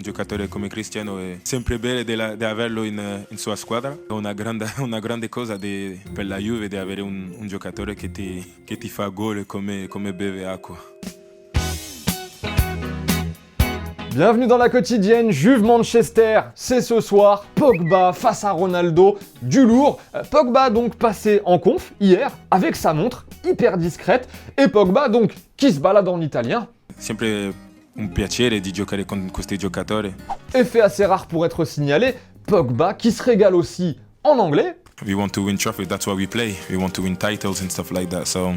giocatore come Cristiano è sempre bene di averlo in sua squadra. Una grande cosa per la Juve di avere un giocatore che ti fa gol come beve acqua. Bienvenue dans la quotidienne, Juve-Manchester, c'est ce soir, Pogba face à Ronaldo, du lourd. Pogba donc passé en conf hier avec sa montre hyper discrète et Pogba donc qui se balade en italien. Sempre un piacere di giocare con questi giocatori. Effet assez rare pour être signalé, Pogba qui se régale aussi en anglais. We want to win trophies, that's why we play. We want to win titles and stuff like that. So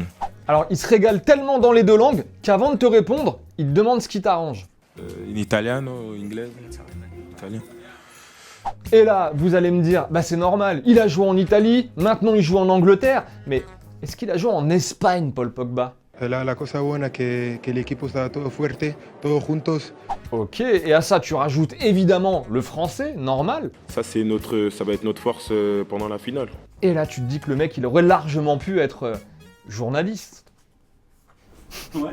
Alors il se régale tellement dans les deux langues qu'avant de te répondre, il te demande ce qui t'arrange. in italiano, inglese, italien. Et là, vous allez me dire, bah c'est normal, il a joué en Italie, maintenant il joue en Angleterre, mais est-ce qu'il a joué en Espagne, Paul Pogba? La cosa buena que el equipo está todo fuerte, todos juntos. Ok, et à ça tu rajoutes évidemment le français, normal. Ça va être notre force pendant la finale. Et là tu te dis que le mec il aurait largement pu être journaliste. Ouais.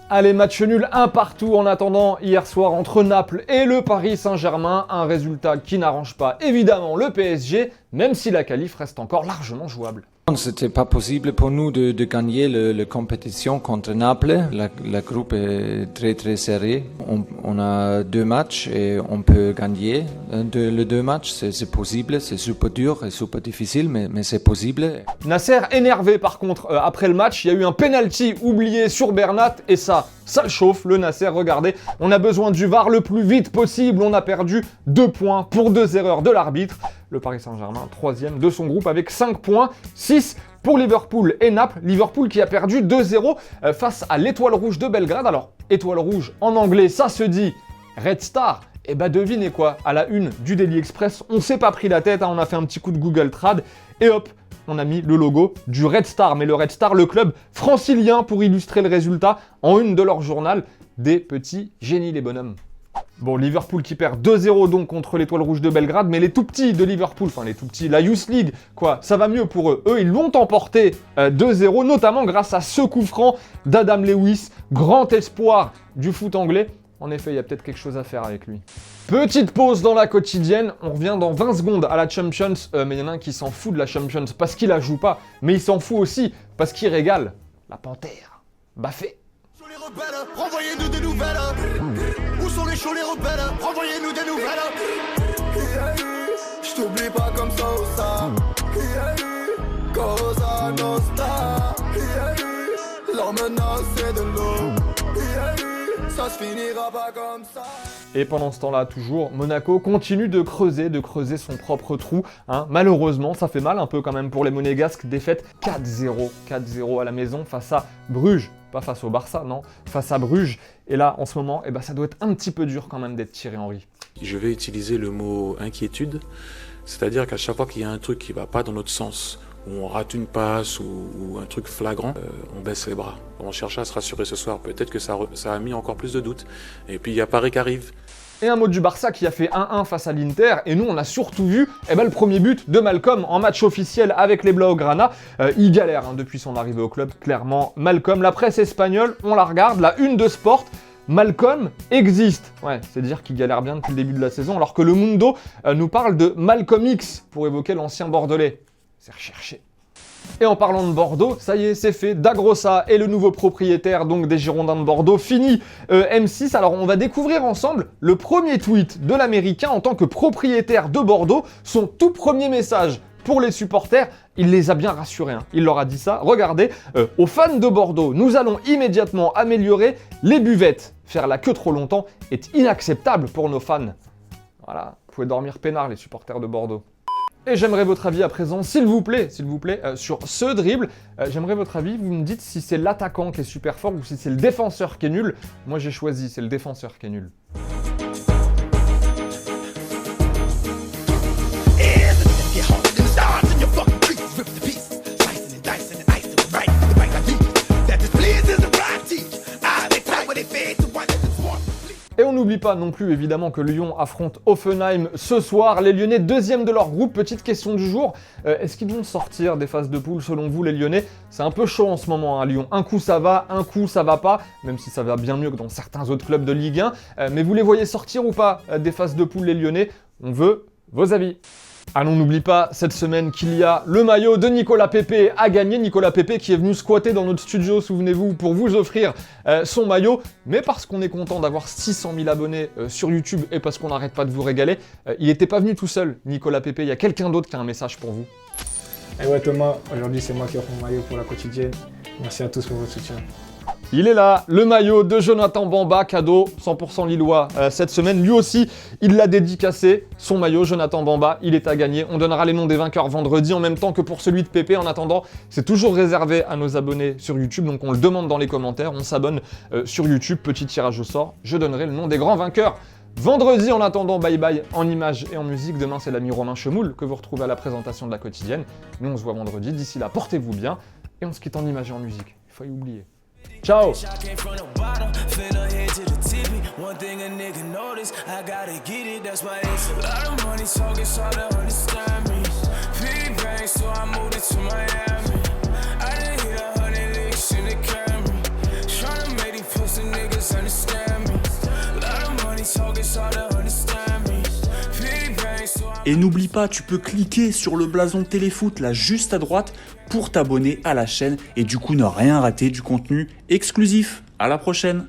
Allez, match nul un partout en attendant hier soir entre Naples et le Paris Saint-Germain. Un résultat qui n'arrange pas évidemment le PSG, même si la qualif reste encore largement jouable. C'était pas possible pour nous de gagner la compétition contre Naples. La groupe est très serré. On a 2 matchs et on peut gagner les 2 matchs. C'est possible, c'est super dur et super difficile, mais c'est possible. Nasser énervé par contre après le match. Il y a eu un penalty oublié sur Bernat et ça le chauffe. Le Nasser, regardez, on a besoin du VAR le plus vite possible. On a perdu 2 points pour 2 erreurs de l'arbitre. Le Paris Saint-Germain, 3e de son groupe avec 5 points, 6 pour Liverpool et Naples. Liverpool qui a perdu 2-0 face à l'Étoile Rouge de Belgrade. Alors, Étoile Rouge en anglais, ça se dit Red Star. Et bah devinez quoi, à la une du Daily Express, on s'est pas pris la tête, hein, on a fait un petit coup de Google Trad et hop, on a mis le logo du Red Star. Mais le Red Star, le club francilien pour illustrer le résultat en une de leur journal. Des petits génies les bonhommes. Bon, Liverpool qui perd 2-0 donc contre l'Étoile Rouge de Belgrade, mais les tout petits de Liverpool, enfin les tout petits, la Youth League, quoi, ça va mieux pour eux. Eux, ils l'ont emporté 2-0, notamment grâce à ce coup franc d'Adam Lewis, grand espoir du foot anglais. En effet, il y a peut-être quelque chose à faire avec lui. Petite pause dans la quotidienne, on revient dans 20 secondes à la Champions, mais il y en a un qui s'en fout de la Champions parce qu'il la joue pas, mais il s'en fout aussi parce qu'il régale la panthère. Baffé. Les rebelles, renvoyez-nous des nouvelles. Où sont les chauds, les rebelles? Renvoyez-nous des nouvelles. Je t'oublie pas comme ça ou ça. Cosa nostra. Leur menace c'est de l'eau. Ça se finira pas comme ça. Et pendant ce temps-là, toujours, Monaco continue de creuser son propre trou. Hein. Malheureusement, ça fait mal un peu quand même pour les Monégasques. Défaite 4-0 à la maison face à Bruges. Pas face au Barça, non, face à Bruges. Et là, en ce moment, eh ben, ça doit être un petit peu dur quand même d'être Thierry Henry. Je vais utiliser le mot inquiétude, c'est-à-dire qu'à chaque fois qu'il y a un truc qui ne va pas dans notre sens, où on rate une passe ou un truc flagrant, on baisse les bras. On cherche à se rassurer ce soir. Peut-être que ça a mis encore plus de doutes. Et puis il y a Paris qui arrive. Et un mot du Barça qui a fait 1-1 face à l'Inter. Et nous, on a surtout vu le premier but de Malcolm en match officiel avec les Blaugrana. Il galère depuis son arrivée au club, clairement. Malcolm, la presse espagnole, on la regarde, la une de Sport. Malcolm existe. Ouais, c'est dire qu'il galère bien depuis le début de la saison, alors que le Mundo nous parle de Malcolm X pour évoquer l'ancien Bordelais. C'est recherché. Et en parlant de Bordeaux, ça y est, c'est fait. Dagrosa est le nouveau propriétaire donc des Girondins de Bordeaux. Fini M6. Alors on va découvrir ensemble le premier tweet de l'Américain en tant que propriétaire de Bordeaux. Son tout premier message pour les supporters, il les a bien rassurés. Hein. Il leur a dit ça. Regardez, aux fans de Bordeaux, nous allons immédiatement améliorer les buvettes. Faire la queue trop longtemps est inacceptable pour nos fans. Voilà, vous pouvez dormir peinard les supporters de Bordeaux. Et j'aimerais votre avis à présent, s'il vous plaît, sur ce dribble. J'aimerais votre avis, vous me dites si c'est l'attaquant qui est super fort ou si c'est le défenseur qui est nul. Moi j'ai choisi, c'est le défenseur qui est nul. n'oublie pas non plus évidemment que Lyon affronte Hoffenheim ce soir. Les Lyonnais, deuxième de leur groupe. Petite question du jour, est-ce qu'ils vont sortir des phases de poule selon vous les Lyonnais? C'est un peu chaud en ce moment à Lyon. Un coup ça va, un coup ça va pas, même si ça va bien mieux que dans certains autres clubs de Ligue 1. Mais vous les voyez sortir ou pas des phases de poule les Lyonnais? On veut vos avis. Allons, n'oublie pas cette semaine qu'il y a le maillot de Nicolas Pepe à gagner. Nicolas Pepe qui est venu squatter dans notre studio, souvenez-vous, pour vous offrir son maillot. Mais parce qu'on est content d'avoir 600 000 abonnés sur YouTube et parce qu'on n'arrête pas de vous régaler, il n'était pas venu tout seul, Nicolas Pepe. Il y a quelqu'un d'autre qui a un message pour vous. Et ouais Thomas, aujourd'hui c'est moi qui offre mon maillot pour la quotidienne. Merci à tous pour votre soutien. Il est là, le maillot de Jonathan Bamba, cadeau 100% lillois cette semaine. Lui aussi, il l'a dédicacé, son maillot, Jonathan Bamba, il est à gagner. On donnera les noms des vainqueurs vendredi, en même temps que pour celui de Pépé. En attendant, c'est toujours réservé à nos abonnés sur YouTube, donc on le demande dans les commentaires, on s'abonne sur YouTube, petit tirage au sort. Je donnerai le nom des grands vainqueurs vendredi. En attendant, bye bye en images et en musique. Demain, c'est l'ami Romain Chemoul que vous retrouvez à la présentation de la quotidienne. Nous, on se voit vendredi. D'ici là, portez-vous bien et on se quitte en images et en musique. Il faut y oublier. Ciao. Et n'oublie pas, tu peux cliquer sur le blason Téléfoot là juste à droite pour t'abonner à la chaîne et du coup ne rien rater du contenu exclusif. À la prochaine!